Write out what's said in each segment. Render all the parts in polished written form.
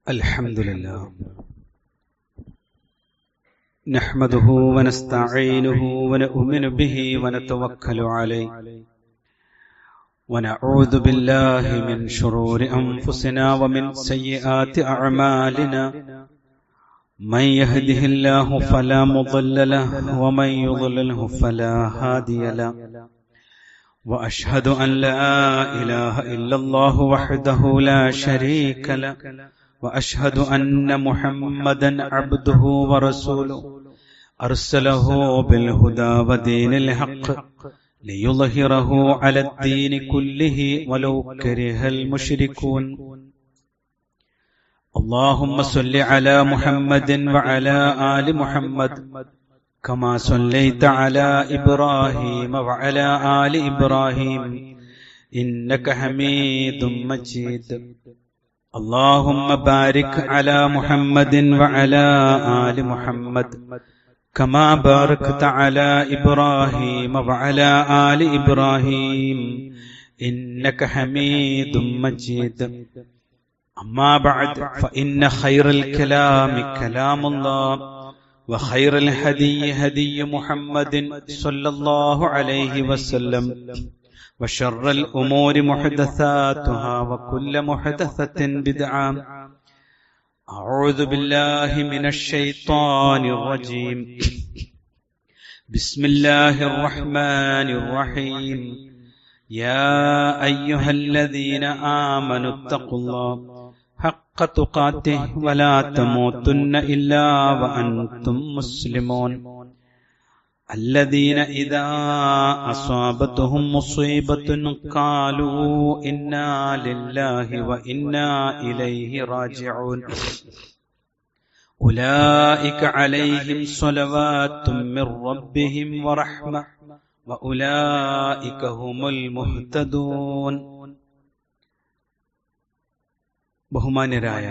الحمد لله نحمده ونستعينه ونؤمن به ونتوكل عليه ونعوذ بالله من شرور أنفسنا ومن سيئات أعمالنا من يهده الله فلا مضل له ومن يضلله فلا هادي له وأشهد أن لا إله إلا الله وحده لا شريك له وأشهد أن محمدا عبده ورسوله أرسله بالهدى ودين الحق ليظهره على الدين كله ولو كره المشركون اللهم صل على محمد وعلى آل محمد كما صليت على إبراهيم وعلى آل إبراهيم إنك حميد مجيد اللهم بارك على محمد وعلى آل محمد كما باركت على إبراهيم وعلى آل إبراهيم إنك حميد مجيد أما بعد فإن خير الكلام كلام الله وخير الهدي هدي محمد صلى الله عليه وسلم وشر الأمور محدثاتها وكل محدثة بدعة أعوذ بالله من الشيطان الرجيم بسم الله الرحمن الرحيم يا أيها الذين آمنوا اتقوا الله حق تقاته ولا تموتن إلا وأنتم مسلمون الذين إذا أصابتهم مصيبة قالوا إنا لله وإنا إليه راجعون أولئك عليهم صلوات من ربهم ورحمة وأولئك هم المهتدون ബഹുമാന്യരായ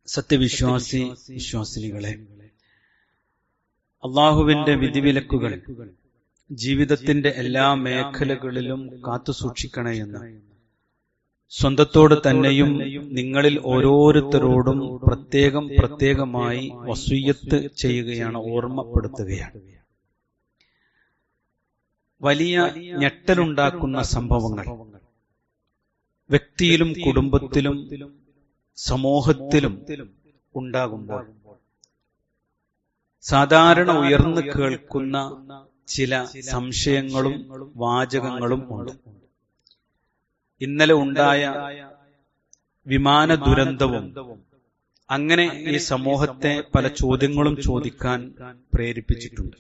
സത്യവിശ്വാസിനികളെ, അള്ളാഹുവിന്റെ വിധിവിലക്കുകൾ ജീവിതത്തിന്റെ എല്ലാ മേഖലകളിലും കാത്തുസൂക്ഷിക്കണമെന്ന് സ്വന്തത്തോട് തന്നെയും നിങ്ങളിൽ ഓരോരുത്തരോടും പ്രത്യേകമായി വസിയ്യത്ത് ചെയ്യുകയാണ്, ഓർമ്മപ്പെടുത്തുകയാണ്. വലിയ ഞെട്ടലുണ്ടാക്കുന്ന സംഭവങ്ങൾ വ്യക്തിയിലും കുടുംബത്തിലും സമൂഹത്തിലും ഉണ്ടാകുമ്പോൾ സാധാരണ ഉയർന്നു കേൾക്കുന്ന ചില സംശയങ്ങളും വാചകങ്ങളും ഉണ്ട്. ഇന്നലെ ഉണ്ടായ വിമാന ദുരന്തവും അങ്ങനെ ഈ സമൂഹത്തെ പല ചോദ്യങ്ങളും ചോദിക്കാൻ പ്രേരിപ്പിച്ചിട്ടുണ്ട്.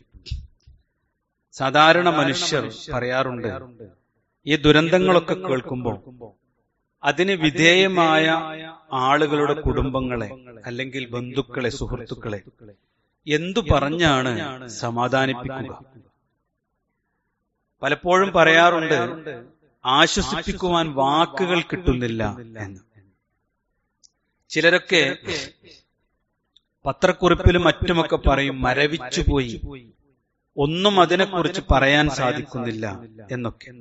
സാധാരണ മനുഷ്യർ പറയാറുണ്ട്, ഈ ദുരന്തങ്ങളൊക്കെ കേൾക്കുമ്പോൾ അതിന് വിധേയമായ ആളുകളുടെ കുടുംബങ്ങളെ അല്ലെങ്കിൽ ബന്ധുക്കളെ, സുഹൃത്തുക്കളെ എന്തു പറഞ്ഞാണ് സമാധാനിപ്പിക്കുക? പലപ്പോഴും പറയാറുണ്ട്, ആശ്വസിപ്പിക്കുവാൻ വാക്കുകൾ കിട്ടുന്നില്ല എന്ന്. ചിലരൊക്കെ പത്രക്കുറിപ്പിലും മറ്റുമൊക്കെ പറയും, മരവിച്ചുപോയി, ഒന്നും അതിനെക്കുറിച്ച് പറയാൻ സാധിക്കുന്നില്ല എന്നൊക്കെ.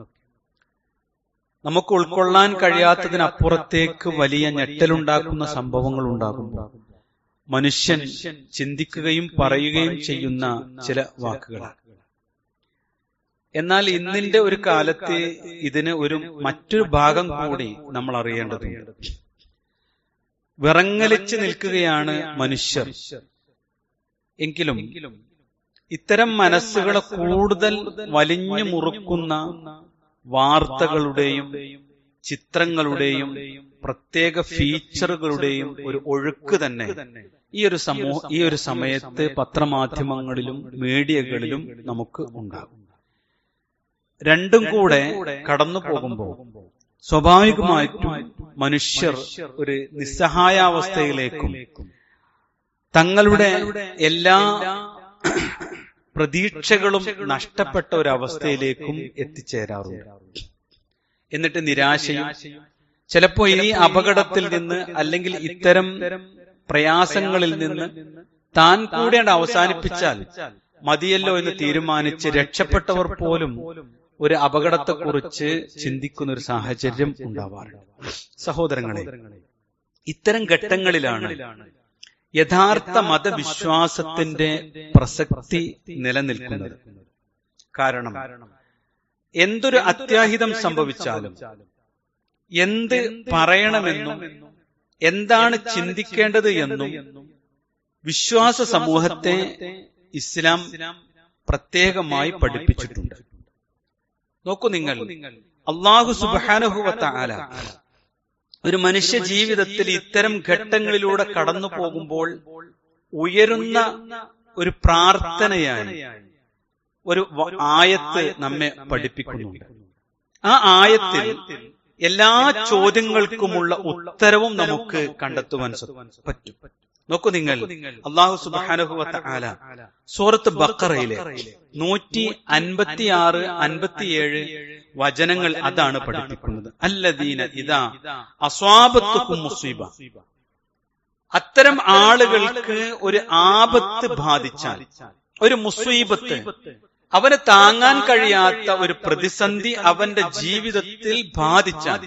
നമുക്ക് ഉൾക്കൊള്ളാൻ കഴിയാത്തതിനപ്പുറത്തേക്ക് വലിയ ഞെട്ടലുണ്ടാക്കുന്ന സംഭവങ്ങൾ ഉണ്ടാകുമ്പോൾ മനുഷ്യൻ ചിന്തിക്കുകയും പറയുകയും ചെയ്യുന്ന ചില വാക്കുകളാണ്. എന്നാൽ ഇന്നിന്റെ ഒരു കാലത്ത് ഇതിന് മറ്റൊരു ഭാഗം കൂടി നമ്മൾ അറിയേണ്ടതുണ്ട്. വിറങ്ങലിച്ച് നിൽക്കുകയാണ് മനുഷ്യർ. എങ്കിലും ഇത്തരം മനസ്സുകളെ കൂടുതൽ വലിഞ്ഞു മുറുക്കുന്ന വാർത്തകളുടെയും ചിത്രങ്ങളുടെയും പ്രത്യേക ഫീച്ചറുകളുടെയും ഒരു ഒഴുക്ക് തന്നെ ഈ ഒരു സമയത്ത് പത്രമാധ്യമങ്ങളിലും മീഡിയകളിലും നമുക്ക് ഉണ്ടാകും. രണ്ടും കൂടെ കടന്നു പോകുമ്പോൾ സ്വാഭാവികമായിട്ടും മനുഷ്യർ ഒരു നിസ്സഹായാവസ്ഥയിലേക്കും തങ്ങളുടെ എല്ലാ പ്രതീക്ഷകളും നഷ്ടപ്പെട്ട ഒരവസ്ഥയിലേക്കും എത്തിച്ചേരാറുണ്ട്. എന്നിട്ട് നിരാശയും, ചിലപ്പോ ഈ അപകടത്തിൽ നിന്ന് അല്ലെങ്കിൽ ഇത്തരം പ്രയാസങ്ങളിൽ നിന്ന് താൻ കൂടെ അവസാനിപ്പിച്ചാൽ മതിയല്ലോ എന്ന് തീരുമാനിച്ച് രക്ഷപ്പെട്ടവർ പോലും ഒരു അപകടത്തെക്കുറിച്ച് ചിന്തിക്കുന്ന ഒരു സാഹചര്യം ഉണ്ടാവാറുണ്ട്. സഹോദരങ്ങളെ, ഇത്തരം ഘട്ടങ്ങളിലാണ് യഥാർത്ഥ മതവിശ്വാസത്തിന്റെ പ്രസക്തി നിലനിൽക്കുന്നത്. കാരണം എന്തൊരു അത്യാഹിതം സംഭവിച്ചാലും എന്ത് പറയണമെന്നും എന്താണ് ചിന്തിക്കേണ്ടത് എന്നും വിശ്വാസ സമൂഹത്തെ ഇസ്ലാം പ്രത്യേകമായി പഠിപ്പിച്ചിട്ടുണ്ട്. നോക്കൂ, നിങ്ങൾ അല്ലാഹു സുബ്ഹാനഹു വ തആല ഒരു മനുഷ്യ ജീവിതത്തിൽ ഇത്തരം ഘട്ടങ്ങളിലൂടെ കടന്നു പോകുമ്പോൾ ഉയരുന്ന ഒരു പ്രാർത്ഥനയായി ഒരു ആയത്ത് നമ്മെ പഠിപ്പിക്കുന്നുണ്ട്. ആ ആയത്തിൽ എല്ലാ ചോദ്യങ്ങൾക്കുമുള്ള ഉത്തരവും നമുക്ക് കണ്ടെത്തുവാൻ പറ്റും. നോക്കൂ, നിങ്ങൾ അല്ലാഹു സുബ്ഹാനഹു വ തആല സൂറത്ത് ബഖറയിലെ 156, 57 വചനങ്ങൾ അതാണ് പഠിപ്പിക്കുന്നത്. അല്ലദീന ഇദാ അസ്വാബത്തുകും മുസീബ, അത്തരം ആളുകൾക്ക് ഒരു ആപത്ത് ബാധിച്ചാൽ, ഒരു മുസീബത്ത്, അവന് താങ്ങാൻ കഴിയാത്ത ഒരു പ്രതിസന്ധി അവന്റെ ജീവിതത്തിൽ ബാധിച്ചാൽ,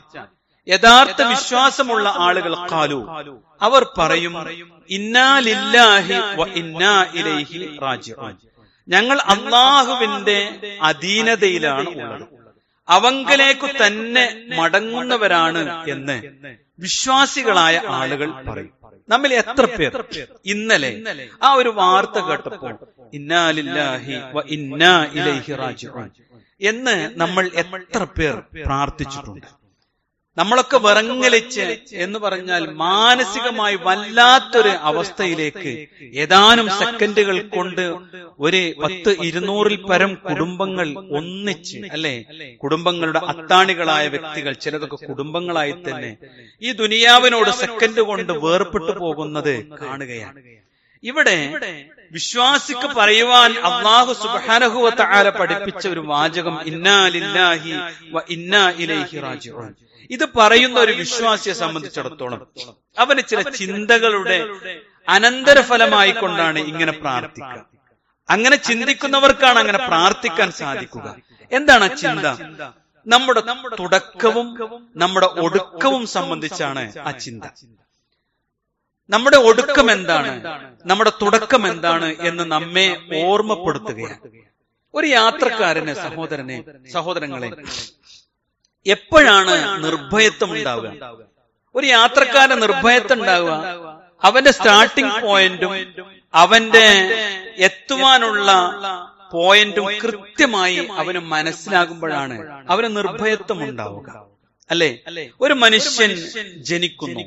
യഥാർത്ഥ വിശ്വാസമുള്ള ആളുകൾ ഖാലു, അവർ പറയും, ഇന്നാ ലില്ലാഹി വ ഇന്നാ ഇലൈഹി റാജിഊൻ, ഞങ്ങൾ അല്ലാഹുവിന്റെ അധീനതയിലാണ് ഉള്ളത്, അവങ്കലേക്ക് തന്നെ മടങ്ങുന്നവരാണ് എന്ന് വിശ്വാസികളായ ആളുകൾ പറയും. നമ്മിൽ എത്ര പേർ ഇന്നലെ ആ ഒരു വാർത്ത കേട്ടപ്പോൾ ഇന്നാ ലില്ലാഹി വ ഇന്നാ ഇലൈഹി റാജിഊൻ എന്ന് നമ്മൾ എത്ര പേർ പ്രാർത്ഥിച്ചിട്ടുണ്ട്? നമ്മളൊക്കെ വിറങ്ങലിച്ച് എന്ന് പറഞ്ഞാൽ മാനസികമായി വല്ലാത്തൊരു അവസ്ഥയിലേക്ക് ഏതാനും സെക്കൻഡുകൾ കൊണ്ട് ഒരു 100-200 പരം കുടുംബങ്ങൾ ഒന്നിച്ച്, അല്ലെ, കുടുംബങ്ങളുടെ അത്താണികളായ വ്യക്തികൾ, ചിലതൊക്കെ കുടുംബങ്ങളായി തന്നെ ഈ ദുനിയാവിനോട് സെക്കൻഡ് കൊണ്ട് വേർപെട്ടു പോകുന്നത് കാണുകയാണ്. ഇവിടെ വിശ്വാസിക്ക് പറയുവാൻ അല്ലാഹു സുബ്ഹാനഹു വ തആല പഠിപ്പിച്ച ഒരു വാചകം ഇന്നാ ലില്ലാഹി വ ഇന്നാ ഇലൈഹി റാജിഊൻ. ഇത് പറയുന്ന ഒരു വിശ്വാസിയെ സംബന്ധിച്ചിടത്തോളം അവന് ചില ചിന്തകളുടെ അനന്തരഫലമായി കൊണ്ടാണ് ഇങ്ങനെ പ്രാർത്ഥിക്കുക. അങ്ങനെ ചിന്തിക്കുന്നവർക്കാണ് അങ്ങനെ പ്രാർത്ഥിക്കാൻ സാധിക്കുക. എന്താണ് ആ ചിന്ത? നമ്മുടെ തുടക്കവും നമ്മുടെ ഒടുക്കവും സംബന്ധിച്ചാണ് ആ ചിന്ത. നമ്മുടെ ഒടുക്കം എന്താണ്, നമ്മുടെ തുടക്കം എന്താണ് എന്ന് നമ്മെ ഓർമ്മപ്പെടുത്തുകയാണ്. ഒരു യാത്രക്കാരന്, സഹോദരങ്ങളെ, എപ്പോഴാണ് നിർഭയത്വം ഉണ്ടാവുക? ഒരു യാത്രക്കാരന് നിർഭയത്വം ഉണ്ടാവുക അവന്റെ സ്റ്റാർട്ടിംഗ് പോയിന്റും അവന്റെ എത്തുവാനുള്ള പോയിന്റും കൃത്യമായി അവന് മനസ്സിലാകുമ്പോഴാണ് അവന് നിർഭയത്വം ഉണ്ടാവുക. അല്ലെ, ഒരു മനുഷ്യൻ ജനിക്കുന്നു,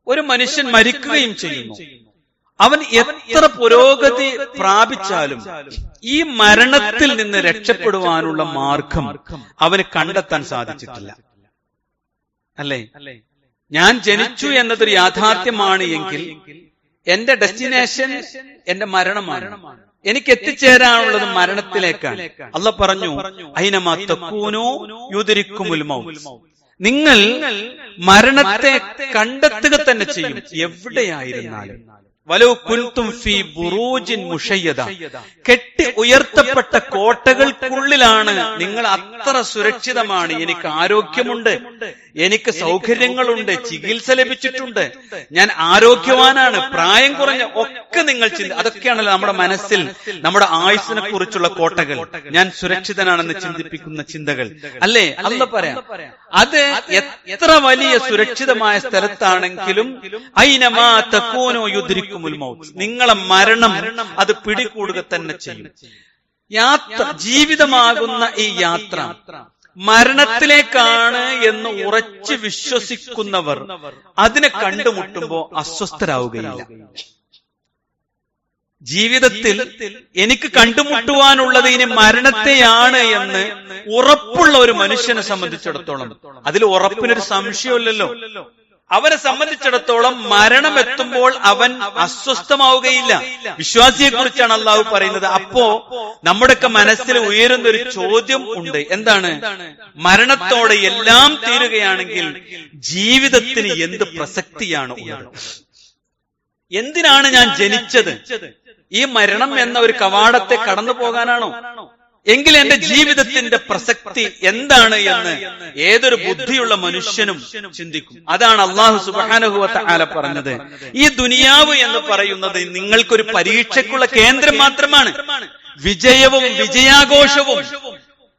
ഒരു മനുഷ്യൻ മരിക്കുകയും ചെയ്യുന്നു. അവൻ എത്ര പുരോഗതി പ്രാപിച്ചാലും ഈ മരണത്തിൽ നിന്ന് രക്ഷപ്പെടുവാനുള്ള മാർഗം അവന് കണ്ടെത്താൻ സാധിച്ചിട്ടില്ല. അല്ലേ, ഞാൻ ജനിച്ചു എന്നതൊരു യാഥാർത്ഥ്യമാണ് എങ്കിൽ എന്റെ ഡെസ്റ്റിനേഷൻ എന്റെ മരണമാണ്. എനിക്ക് എത്തിച്ചേരാനുള്ളത് മരണത്തിലേക്കാണ്. അല്ലാഹു പറഞ്ഞു, ഐനമാ തകൂനൂ യുദ്രിക്കുമുൽ മൗത്ത്, നിങ്ങൾ മരണത്തെ കണ്ടെത്തുക തന്നെ ചെയ്യും എവിടെയായിരുന്നാലും. വലൗ കുൻതും ഫീ ബുറൂജിൻ മുശയ്യദ, കെട്ടി ഉയർത്തപ്പെട്ട കോട്ടകൾക്കുള്ളിലാണ് നിങ്ങൾ, അത്ര സുരക്ഷിതമാണ്. എനിക്ക് ആരോഗ്യമുണ്ട്, എനിക്ക് സൗകര്യങ്ങളുണ്ട്, ചികിത്സ ലഭിച്ചിട്ടുണ്ട്, ഞാൻ ആരോഗ്യവാനാണ്, പ്രായം കുറഞ്ഞ ഒക്കെ നിങ്ങൾ അതൊക്കെയാണല്ലോ നമ്മുടെ മനസ്സിൽ നമ്മുടെ ആയുസ്സിനെ കുറിച്ചുള്ള കോട്ടകൾ. ഞാൻ സുരക്ഷിതനാണെന്ന് ചിന്തിപ്പിക്കുന്ന ചിന്തകൾ, അല്ലേ? അല്ലാഹു പറയാം, അത് എത്ര വലിയ സുരക്ഷിതമായ സ്ഥലത്താണെങ്കിലും ഐനമാ തകൂനൂ യുദ്രിക്കുമുൽ മൗത്ത്, നിങ്ങളെ മരണം അത് പിടികൂടുക തന്നെ ചെയ്യും. യാത്ര, ജീവിതമാകുന്ന ഈ യാത്ര മരണത്തിലേക്കാണ് എന്ന് ഉറച്ചു വിശ്വസിക്കുന്നവർ അതിനെ കണ്ടുമുട്ടുമ്പോ അസ്വസ്ഥരാവുകയില്ല. ജീവിതത്തിൽ എനിക്ക് കണ്ടുമുട്ടുവാനുള്ളത് ഇനി മരണത്തെയാണ് എന്ന് ഉറപ്പുള്ള ഒരു മനുഷ്യനെ സംബന്ധിച്ചിടത്തോളം, അതിൽ ഉറപ്പിനൊരു സംശയമില്ലല്ലോ, അവനെ സംബന്ധിച്ചിടത്തോളം മരണം എത്തുമ്പോൾ അവൻ അസ്വസ്ഥമാവുകയില്ല. വിശ്വാസിയെ കുറിച്ചാണ് അള്ളാഹു പറയുന്നത്. അപ്പോ നമ്മുടെയൊക്കെ മനസ്സിൽ ഉയരുന്ന ഒരു ചോദ്യം ഉണ്ട്. എന്താണ്? മരണത്തോടെ എല്ലാം തീരുകയാണെങ്കിൽ ജീവിതത്തിന് എന്ത് പ്രസക്തിയാണ് ഉള്ളത്? എന്തിനാണ് ഞാൻ ജനിച്ചത്? ഈ മരണം എന്ന ഒരു കവാടത്തെ കടന്നു പോകാനാണോ? എങ്കിൽ എന്റെ ജീവിതത്തിന്റെ പ്രസക്തി എന്താണ് എന്ന് ഏതൊരു ബുദ്ധിയുള്ള മനുഷ്യനും ചിന്തിക്കും. അതാണ് അല്ലാഹു സുബ്ഹാനഹു വ തആല പറഞ്ഞത്, ഈ ദുനിയാവ് എന്ന് പറയുന്നത് നിങ്ങൾക്കൊരു പരീക്ഷയ്ക്കുള്ള കേന്ദ്രം മാത്രമാണ്. വിജയവും വിജയാഘോഷവും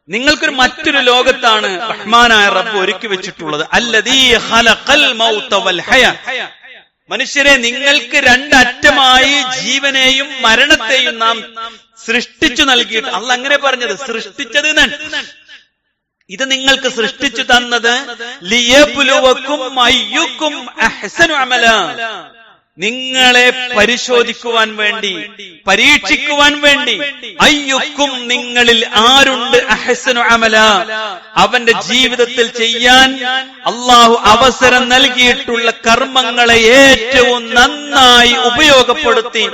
നിങ്ങൾക്കൊരു മറ്റൊരു ലോകത്താണ് റഹ്മാനായ റബ്ബ് ഒരുക്കി വെച്ചിട്ടുള്ളത്. അല്ലദീ ഖലഖൽ മൗത വൽ ഹയാ. മനുഷ്യരെ, നിങ്ങൾക്ക് രണ്ടറ്റമായി ജീവനെയും മരണത്തെയും നാം സൃഷ്ടിച്ചു നൽകിയിട്ട്, അള്ളാഹ് അങ്ങനെ പറഞ്ഞത് സൃഷ്ടിച്ചത് എന്നാണ്. ഇത് നിങ്ങൾക്ക് സൃഷ്ടിച്ചു തന്നത് ലിയബ്ലുവക്കും അയ്യുക്കും അഹ്സനു അമല, നിങ്ങളെ പരിശോധിക്കുവാൻ വേണ്ടി, പരീക്ഷിക്കുവാൻ വേണ്ടി. അയ്യുക്കും, നിങ്ങളിൽ ആരുണ്ട് അഹ്സനു അമല, അവന്റെ ജീവിതത്തിൽ ചെയ്യാൻ അള്ളാഹു അവസരം നൽകിയിട്ടുള്ള കർമ്മങ്ങളെ ഏറ്റവും നന്നായി ഉപയോഗപ്പെടുത്തി,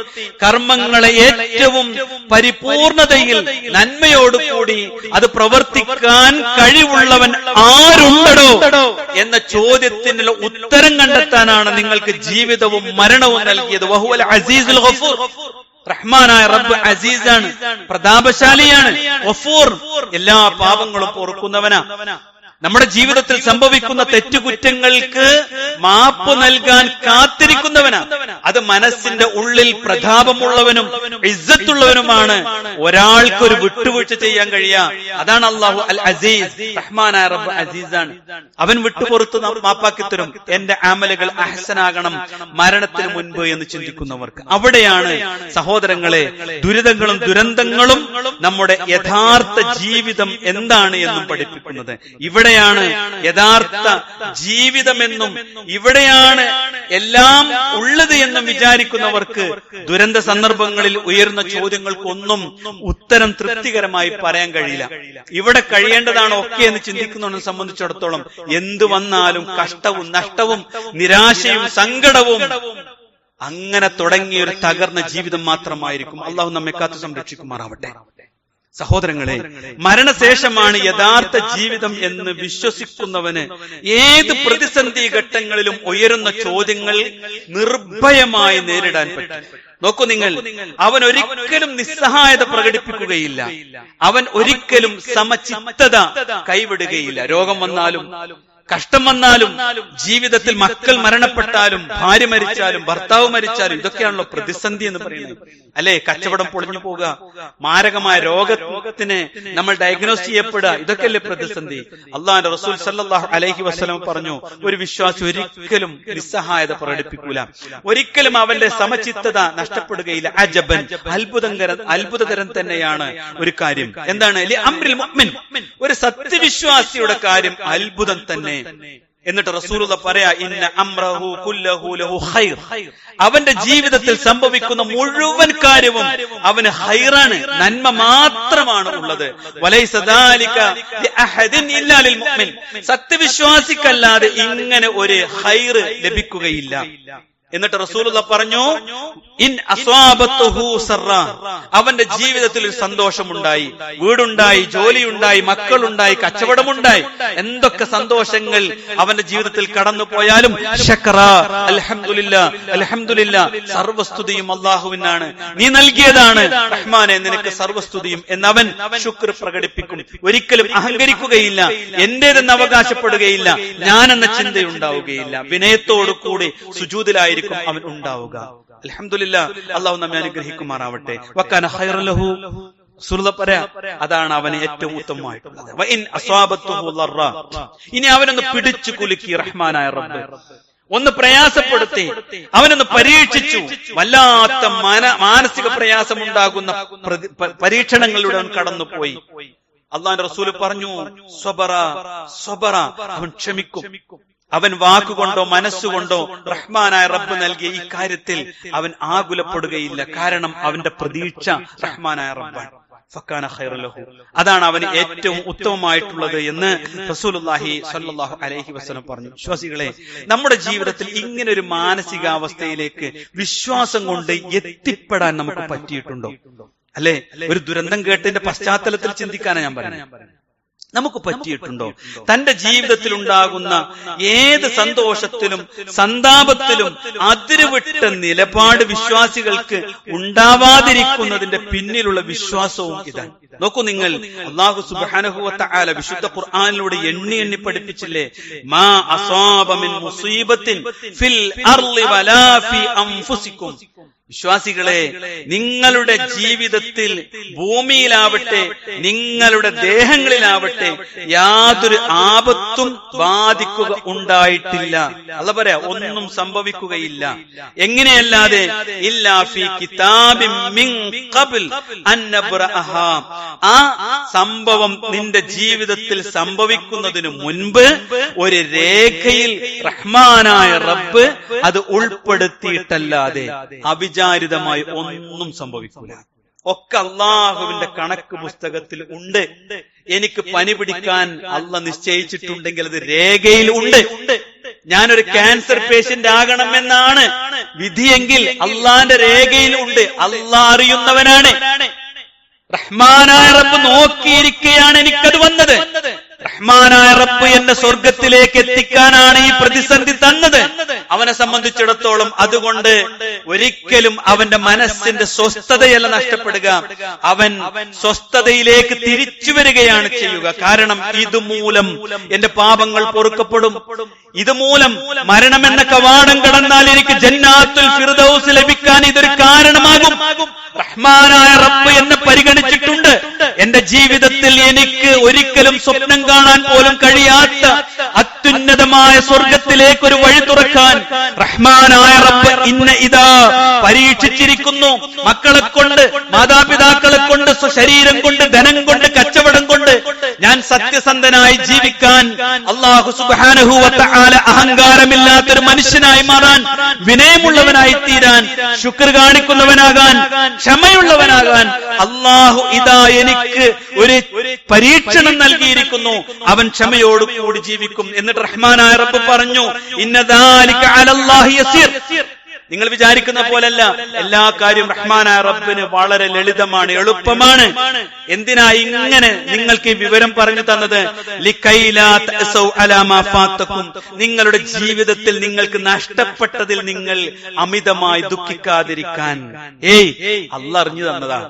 കർമ്മങ്ങളെ ഏറ്റവും പരിപൂർണതയിൽ നന്മയോടുകൂടി അത് പ്രവർത്തിക്കാൻ കഴിവുള്ളവൻ ആരുണ്ടോ എന്ന ചോദ്യത്തിനുള്ള ഉത്തരം കണ്ടെത്താനാണ് നിങ്ങൾക്ക് ജീവിതവും മരണവും നൽകിയത്. വഹുവൽ അസീസുൽ ഗഫൂർ. റഹ്മാനായ റബ്ബ് അസീസാണ്, പ്രതാപശാലിയാണ്. ഗഫൂർ, എല്ലാ പാപങ്ങളും പൊറുക്കുന്നവനാ. നമ്മുടെ ജീവിതത്തിൽ സംഭവിക്കുന്ന തെറ്റുകുറ്റങ്ങൾക്ക് മാപ്പ് നൽകാൻ കാത്തിരിക്കുന്നവനാ. അത് മനസ്സിന്റെ ഉള്ളിൽ പ്രതാപമുള്ളവനും ഇസ്സത്തുള്ളവനുമാണ്. ഒരാൾക്കൊരു വിട്ടുവീഴ്ച ചെയ്യാൻ കഴിയാ. അതാണ് അല്ലാഹു അൽ അസീസ്. റഹ്മാനായ റബ്ബ് അസീസാണ്. അവൻ വിട്ടുപുറത്ത് മാപ്പാക്കി തരും. എന്റെ അമലുകൾ അഹ്സനാകണം മരണത്തിന് മുൻപ് എന്ന് ചിന്തിക്കുന്നവർക്ക്. അവിടെയാണ് സഹോദരങ്ങളെ ദുരിതങ്ങളും ദുരന്തങ്ങളും നമ്മുടെ യഥാർത്ഥ ജീവിതം എന്താണ് എന്നും പഠിപ്പിക്കുന്നത്. ഇവിടെയാണ് യഥാർത്ഥ ജീവിതമെന്നും ഇവിടെയാണ് എല്ലാം ഉള്ളത് എന്നും വിചാരിക്കുന്നവർക്ക് ദുരന്ത സന്ദർഭങ്ങളിൽ ഉയർന്ന ചോദ്യങ്ങൾക്കൊന്നും ഉത്തരം തൃപ്തികരമായി പറയാൻ കഴിയില്ല. ഇവിടെ കഴിയേണ്ടതാണ് ഒക്കെ എന്ന് ചിന്തിക്കുന്നവനെ സംബന്ധിച്ചിടത്തോളം എന്തു വന്നാലും കഷ്ടവും നഷ്ടവും നിരാശയും സങ്കടവും അങ്ങനെ തുടങ്ങിയ ഒരു തകർന്ന ജീവിതം മാത്രമായിരിക്കും. അള്ളാഹു നമ്മെ കാത്തു സംരക്ഷിക്കുമാറാവട്ടെ. സഹോദരങ്ങളെ, മരണശേഷമാണ് യഥാർത്ഥ ജീവിതം എന്ന് വിശ്വസിക്കുന്നവന് ഏത് പ്രതിസന്ധി ഘട്ടങ്ങളിലും ഉയരുന്ന ചോദ്യങ്ങൾ നിർഭയമായി നേരിടാൻ പറ്റും. നോക്കൂ നിങ്ങൾ, അവൻ ഒരിക്കലും നിസ്സഹായത പ്രകടിപ്പിക്കുകയില്ല. അവൻ ഒരിക്കലും സമചിത്തത കൈവിടുകയില്ല. രോഗം വന്നാലും കഷ്ടം വന്നാലും ജീവിതത്തിൽ മക്കൾ മരണപ്പെട്ടാലും ഭാര്യ മരിച്ചാലും ഭർത്താവ് മരിച്ചാലും ഇതൊക്കെയാണല്ലോ പ്രതിസന്ധി എന്ന് പറയുന്നത്, അല്ലെ? കച്ചവടം പൊളിഞ്ഞു പോവുക, മാരകമായ രോഗത്തിന് നമ്മൾ ഡയഗ്നോസ് ചെയ്യപ്പെടുക, ഇതൊക്കെയല്ലേ പ്രതിസന്ധി. അള്ളാഹുവിന്റെ റസൂൽ സല്ലല്ലാഹു അലൈഹി വസല്ലം പറഞ്ഞു, ഒരു വിശ്വാസി ഒരിക്കലും നിസ്സഹായത പ്രകടിപ്പിക്കൂല, ഒരിക്കലും അവന്റെ സമചിത്തത നഷ്ടപ്പെടുകയില്ല. അജബൻ, അത്ഭുതകരം തന്നെയാണ് ഒരു കാര്യം. എന്താണ്? അംറുൽ മുഅ്മിൻ, ഒരു സത്യവിശ്വാസിയുടെ കാര്യം അത്ഭുതം തന്നെ. എന്നിട്ട് റസൂലുള്ളാഹി പറയാ, ഇന്ന അംറഹു കുല്ലഹു ലഹു ഖൈർ, അവന്റെ ജീവിതത്തിൽ സംഭവിക്കുന്ന മുഴുവൻ കാര്യവും അവന് ഖൈറാണ്, നന്മ മാത്രമാണ് ഉള്ളത്. വലൈസ ദാലിക ലിഅഹദിൻ ഇല്ലാ ലിൽ മുഅ്മിൻ, സത്യവിശ്വാസിക്കല്ലാതെ ഇങ്ങനെ ഒരു ഖൈർ ലഭിക്കുകയില്ല. എന്നിട്ട് റസൂലുള്ളാഹി പറഞ്ഞു, ഇൻ അസ്വാബത്തുഹു സറ, അവന്റെ ജീവിതത്തിൽ ഒരു സന്തോഷമുണ്ടായി, വീടുണ്ടായി, ജോലിയുണ്ടായി, മക്കളുണ്ടായി, കച്ചവടമുണ്ടായി, എന്തൊക്കെ സന്തോഷങ്ങൾ അവന്റെ ജീവിതത്തിൽ കടന്നു പോയാലും ശക്ര, അൽഹംദുലില്ലാ അൽഹംദുലില്ലാ, സർവസ്തുതിയും അല്ലാഹുവിനാണ്, നീ നൽകിയതാണ് റഹ്മാനെ, നിനക്ക് സർവസ്തുതിയും എന്നവൻ ശുക്ർ പ്രകടിപ്പിക്കും. ഒരിക്കലും അഹങ്കരിക്കുകയില്ല, എന്റേതെന്ന് അവകാശപ്പെടുകയില്ല, ഞാനെന്ന ചിന്തയുണ്ടാവുകയില്ല. വിനയത്തോടു കൂടി സുജൂദിലായിരിക്കും അവൻ ഉണ്ടാവുക. അൽഹംദുലില്ലാഹ്, അല്ലാഹു നമ്മെ അനുഗ്രഹിക്കുമാറാവട്ടെ. വകാന ഖൈറൻ ലഹു, പറയാ, അതാണ് അവന് ഏറ്റവും ഉത്തമമായിട്ടുള്ളത്. വഇൻ അസ്വാബത്തുഹു ലറ, ഇനി അവനൊന്ന് പിടിച്ചു കുലുക്കി റഹ്മാനായ റബ്ബ്, ഒന്ന് പ്രയാസപ്പെടുത്തി, അവനൊന്ന് പരീക്ഷിച്ചു, വല്ലാത്ത മാനസിക പ്രയാസമുണ്ടാകുന്ന പരീക്ഷണങ്ങളിലൂടെ അവൻ കടന്നുപോയി. അല്ലാഹുവിന്റെ റസൂൽ പറഞ്ഞു, സ്വബറ സ്വബറ, അവൻ ക്ഷമിക്കും. അവൻ വാക്കുകൊണ്ടോ മനസ്സുകൊണ്ടോ റഹ്മാനായ റബ്ബ് നൽകിയ ഈ കാര്യത്തിൽ അവൻ ആകുലപ്പെടുകയില്ല. കാരണം അവന്റെ പ്രതീക്ഷ റഹ്മാനായ റബ്ബാണ്. ഫക്കാന ഖൈറൻ ലഹു, അതാണ് അവന് ഏറ്റവും ഉത്തമമായിട്ടുള്ളത് എന്ന് റസൂലുള്ളാഹി സ്വല്ലല്ലാഹു അലൈഹി വസല്ലം പറഞ്ഞു. വിശ്വാസികളെ, നമ്മുടെ ജീവിതത്തിൽ ഇങ്ങനെ ഒരു മാനസികാവസ്ഥയിലേക്ക് വിശ്വാസം കൊണ്ട് എത്തിപ്പെടാൻ നമുക്ക് പറ്റിയിട്ടുണ്ടോ? അല്ലെ? ഒരു ദുരന്തം കേട്ടതിന്റെ പശ്ചാത്തലത്തിൽ ചിന്തിക്കാനാണ് ഞാൻ പറയുന്നത്. നമുക്ക് പറ്റിയിട്ടുണ്ടോ? തന്റെ ജീവിതത്തിൽ ഉണ്ടാകുന്ന ഏത് സന്തോഷത്തിലും സന്താപത്തിലും അതിരുവിട്ട നിലപാട് വിശ്വാസികൾക്ക് ഉണ്ടാവാതിരിക്കുന്നതിന്റെ പിന്നിലുള്ള വിശ്വാസവും ഇതാണ്. നോക്കൂ നിങ്ങൾ, അല്ലാഹു സുബ്ഹാനഹു വ തആല വിശുദ്ധ ഖുർആനിലൂടെ എണ്ണി എണ്ണി പഠിപ്പിച്ചില്ലേ, മാ അസാബ മിൻ മുസീബത്തിൻ ഫിൽ അർളി വലാ ഫി അൻഫുസികും. വിശ്വാസികളെ, നിങ്ങളുടെ ജീവിതത്തിൽ ഭൂമിയിലാവട്ടെ നിങ്ങളുടെ ദേഹങ്ങളിലാവട്ടെ യാതൊരു ആപത്തും ബാധിക്കുക ഉണ്ടായിട്ടില്ല. അല്ലാഹു പറയാ, ഒന്നും സംഭവിക്കുകയില്ല. എങ്ങനെയല്ലാതെ ഇല്ലാ ഫീ കിതാബിൻ മിൻ ഖബ്ൽ അൻ നബ്റഅഹാ. ആ സംഭവം നിന്റെ ജീവിതത്തിൽ സംഭവിക്കുന്നതിന് മുൻപ് ഒരു രേഖയിൽ റഹ്മാനായ റബ്ബ് അത് ഉൾപ്പെടുത്തിയിട്ടല്ലാതെ അവിചാരിതമായി ഒന്നും സംഭവിക്കില്ല. ഒക്കെ അള്ളാഹുവിന്റെ കണക്ക് പുസ്തകത്തിൽ ഉണ്ട്. എനിക്ക് പനി പിടിക്കാൻ അള്ളാഹ് നിശ്ചയിച്ചിട്ടുണ്ടെങ്കിൽ അത് രേഖയിൽ ഉണ്ട്. ഞാനൊരു ക്യാൻസർ പേഷ്യന്റ് ആകണമെന്നാണ് വിധിയെങ്കിൽ അള്ളാന്റെ രേഖയിൽ ഉണ്ട്. അള്ളാഹ് അറിയുന്നവനാണ്. റഹ്മാനായ റബ്ബ് നോക്കിയിരിക്കുകയാണ് എനിക്കത് വന്നത്. റഹ്മാനായ റബ്ബ് എന്നെ സ്വർഗത്തിലേക്ക് എത്തിക്കാനാണ് ഈ പ്രതിസന്ധി തന്നത്. അവനെ സംബന്ധിച്ചിടത്തോളം അതുകൊണ്ട് ഒരിക്കലും അവന്റെ മനസ്സിന്റെ സ്വസ്ഥതയല്ല നഷ്ടപ്പെടുക, അവൻ സ്വസ്ഥതയിലേക്ക് തിരിച്ചു വരികയാണ് ചെയ്യുക. കാരണം ഇതുമൂലം എന്റെ പാപങ്ങൾ പൊറുക്കപ്പെടും. ഇതുമൂലം മരണമെന്ന കവാടം കടന്നാൽ എനിക്ക് ജന്നാത്തുൽ ഫിർദൗസ് ലഭിക്കാൻ ഇതൊരു കാരണമാകും. റഹ്മാനായ റബ്ബ് എന്നെ പരിഗണിച്ചിട്ടുണ്ട്. എന്റെ ജീവിതത്തിൽ എനിക്ക് ഒരിക്കലും സ്വപ്നം കാണാൻ പോലും കഴിയാത്ത അത്യുന്നതമായ സ്വർഗത്തിലേക്ക് ഒരു വഴി തുറക്കാൻ റഹ്മാനായ റബ്ബ് ഇന്ന ഇതാ പരീക്ഷിച്ചിരിക്കുന്നു. മക്കളെ കൊണ്ട്, മാതാപിതാക്കളെ കൊണ്ട്, ശരീരം കൊണ്ട്, ധനം കൊണ്ട്, കച്ചവടം കൊണ്ട് ഞാൻ സത്യസന്ധനായി ജീവിക്കാൻ, അല്ലാഹു സുബ്ഹാനഹു വ തആല അഹങ്കാരമില്ലാത്തൊരു മനുഷ്യനായി മാറാൻ, വിനയമുള്ളവനായി തീരാൻ, ശുക്ർ കാണിക്കുന്നവനാകാൻ, ക്ഷമയുള്ളവനാകാൻ അല്ലാഹു ഇതാ എനിക്ക് ഒരു പരീക്ഷണം നൽകിയിരിക്കുന്നു. അവൻ ക്ഷമയോടുകൂടി ജീവിക്കും. എന്നിട്ട് റഹ്മാനായ റബ്ബ് പറഞ്ഞു, ഇന്ന ദാലിക അലല്ലാഹി യസീർ. നിങ്ങൾ വിചാരിക്കുന്ന പോലല്ല എല്ലാ കാര്യവും റഹ്മാനായ റബ്ബിന് വളരെ ലളിതമാണ്, എളുപ്പമാണ്. എന്തിനാ ഇങ്ങനെ നിങ്ങൾക്ക് ഈ വിവരം പറഞ്ഞു തന്നത്? ലികൈലാ തഅസൗ അലാ മാ ഫാതകും. നിങ്ങളുടെ ജീവിതത്തിൽ നിങ്ങൾക്ക് നഷ്ടപ്പെട്ടതിൽ നിങ്ങൾ അമിതമായി ദുഃഖിക്കാതിരിക്കാൻ. അല്ലാഹ് അറിഞ്ഞു തന്നതാ.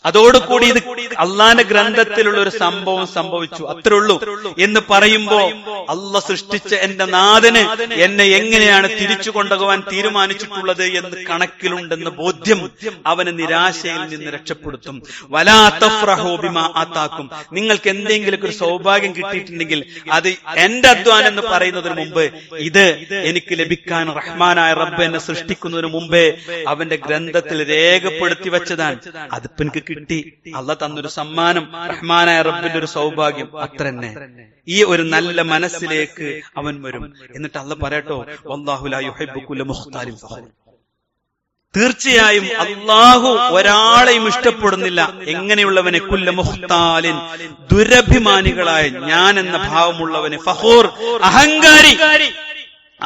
അതോടുകൂടി ഇത് അള്ളാന്റെ ഗ്രന്ഥത്തിലുള്ള ഒരു സംഭവം സംഭവിച്ചു, അത്രേ ഉള്ളൂ എന്ന് പറയുമ്പോ അള്ളാഹ് സൃഷ്ടിച്ച എന്റെ നാഥന് എന്നെ എങ്ങനെയാണ് തിരിച്ചു കൊണ്ടുപോകാൻ തീരുമാനിച്ചിട്ടുള്ളത് എന്ന് കണക്കിലുണ്ടെന്ന ബോധ്യം അവന് നിരാശയിൽ നിന്ന് രക്ഷപ്പെടുത്തും. വലാ തഫ്റഹൂ ബിമാ ആതാക്കും. നിങ്ങൾക്ക് എന്തെങ്കിലും ഒരു സൗഭാഗ്യം കിട്ടിയിട്ടുണ്ടെങ്കിൽ അത് എന്റെ അധ്വാനം എന്ന് പറയുന്നതിന് മുമ്പ് ഇത് എനിക്ക് ലഭിക്കാൻ റഹ്മാനായ റബ്ബ് എന്നെ സൃഷ്ടിക്കുന്നതിന് മുമ്പേ അവന്റെ ഗ്രന്ഥത്തിൽ രേഖപ്പെടുത്തി വെച്ചതാണ്. അതിപ്പോ എനിക്ക് കിട്ടി. അള്ളാഹ് തന്നൊരു സമ്മാനം, റഹ്മാനായ റബ്ബിന്റെ ഒരു സൗഭാഗ്യം. അത്ര തന്നെ. ഈ ഒരു നല്ല മനസ്സിലേക്ക് അവൻ വരും. എന്നിട്ട് അള്ളാഹ് പറയട്ടോ, വല്ലാഹു ലാ യുഹിബ്ബു കുല്ല മുഖ്താലിൻ ഫഖൂർ. തീർച്ചയായും അള്ളാഹു ഒരാളെയും ഇഷ്ടപ്പെടുന്നില്ല. എങ്ങനെയുള്ളവനെ? കുല്ല മുഖ്താലിൻ, ദുരഭിമാനികളായ, ഞാൻ എന്ന ഭാവമുള്ളവനെ, ഫഖൂർ, അഹങ്കാരി,